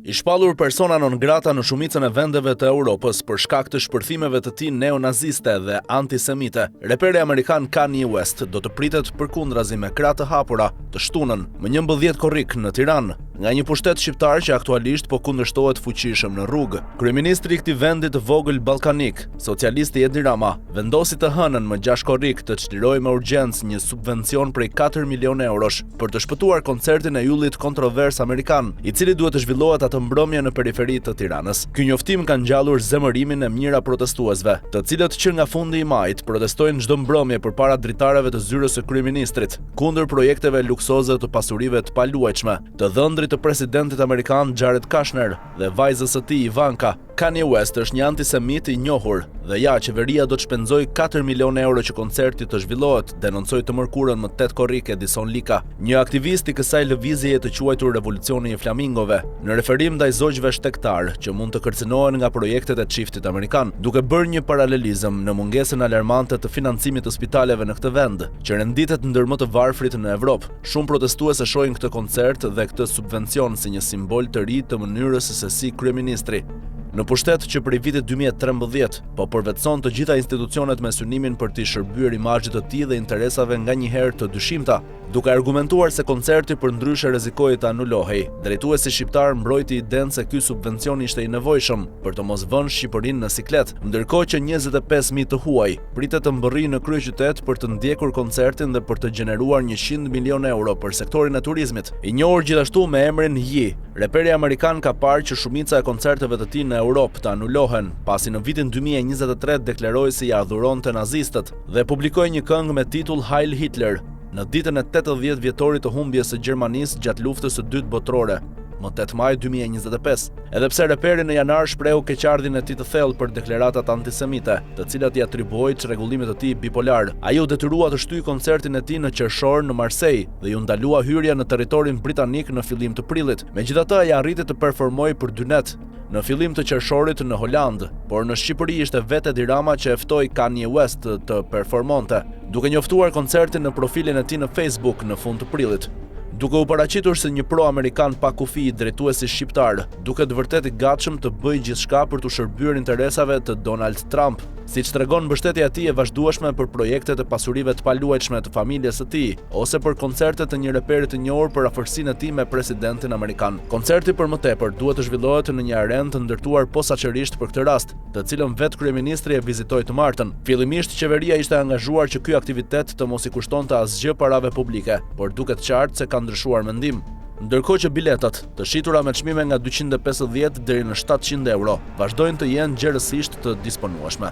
I shpallur persona non grata në shumicën e vendeve të Europës për shkak të shpërthimeve të tij neonaziste dhe antisemite, reperi amerikan Kanye West do të pritet përkundrazi me krah të hapura të shtunën më 11 korrik në Tiranë, nga një pushtet shqiptar që aktualisht po kundërshtohet fuqishëm në rrugë. Kryeministri i këtij vendi të vogël ballkanik, socialisti Edi Rama, vendosi të hënën më 6 korrik të çlirojë me urgjencë një subvencion prej 4 milionë eurosh për të shpëtuar koncertin e yllit kontrovers amerikan, i cili duhet të zhvillohet atë mbrëmje në periferi të Tiranës. Ky njoftim ka ngjallur zemërimin e mijëra protestuesve, të cilët që nga fundi i majit protestojnë çdo mbrëmje përpara dritareve të zyrës së kryeministrit, kundër projekteve luksoze të pasurive të paluajtshme, të dhëndrit të presidentit amerikan Jared Kushner dhe vajzës së tij Ivanka. Kanye West është një antisemit i njohur dhe ja, qeveria do të shpenzojë 4 milionë euro që koncerti të zhvillohet, denoncoi të mërkurën më 8 korrik Edison Lika, një aktivist i kësaj lëvizjeje të quajtur Revolucioni i Flamingove, në referim ndaj zogjve shtektar që mund të kërcënohen nga projektet e çiftit amerikan, duke bërë një paralelizëm në mungesën alarmante të financimit të spitaleve në këtë vend, që renditet ndër më të varfrit në Evropë. Shumë protestues e shohin këtë koncert dhe këtë subvencion si një simbol të ri të mënyrës se si kryeministri, në pushtet që prej vitit 2013, po përvetëson të gjitha institucionet me synimin për t'i shërbyer imazhit të tij dhe interesave nga njëherë të dyshimta, duke argumentuar se koncerti përndryshe rrezikoi të anulohej. Drejtuesi shqiptar mbrojti idenë se ky subvencion ishte i nevojshëm për të mos vënë Shqipërinë në siklet, ndërkohë që 25.000 të huaj pritet të mbërrijnë në kryeqytet për të ndjekur koncertin dhe për të gjeneruar 100 milionë euro për sektorin e turizmit. I njohur gjithashtu me emrin Yi, reperi amerikan ka parë që shumica e koncerteve të tij në Europë të anulohen, pasi në vitin 2023 deklaroi se i adhuronte nazistët dhe publikoi një këngë me titull Heil Hitler në ditën e 80 vjetorit të humbjes së Gjermanisë gjatë luftës së dytë botërore, më 8 maj 2025. Edhe pse reperi në janar shprehu keqardhjen e tij të thellë për deklaratat antisemite, të cilat i atribuoi çrregullimit të tij bipolar, ai u detyrua të shtyjë koncertin e tij në qershor në Marseille dhe ju ndalua hyrja në territorin britanik në fillim të prillit. Megjithatë, ai arriti të performojë për 2 net në fillim të qershorit në Holand, por në Shqipëri ishte vetë Edi Rama që e ftoi Kanye West të performonte, duke njoftuar koncertin në profilin e tij në Facebook në fund të prillit. Duke u paraqitur si një pro-amerikan pa kufi, drejtuesi shqiptar duket vërtet i gatshëm të bëjë gjithçka për të shërbyer interesave të Donald Trump, siç tregon mbështetja e tij e vazhdueshme për projektet e pasurive të paluajtshme të familjes së tij, ose për koncertet të një reperi të njohur për afërsinë e tij me presidentin amerikan. Koncerti për më tepër duhet të zhvillohet në një arenë të ndërtuar posaçërisht për këtë rast, të cilën vetë kryeministri e vizitoi të martën. Fillimisht qeveria ishte angazhuar që ky aktivitet të mos i kushtonte asgjë parave publike, por duket qartë se ka ndryshuar mendim. Ndërkohë që biletat, të shitura me çmime nga 250 deri në 700 euro, vazhdojnë të jenë gjerësisht të disponueshme.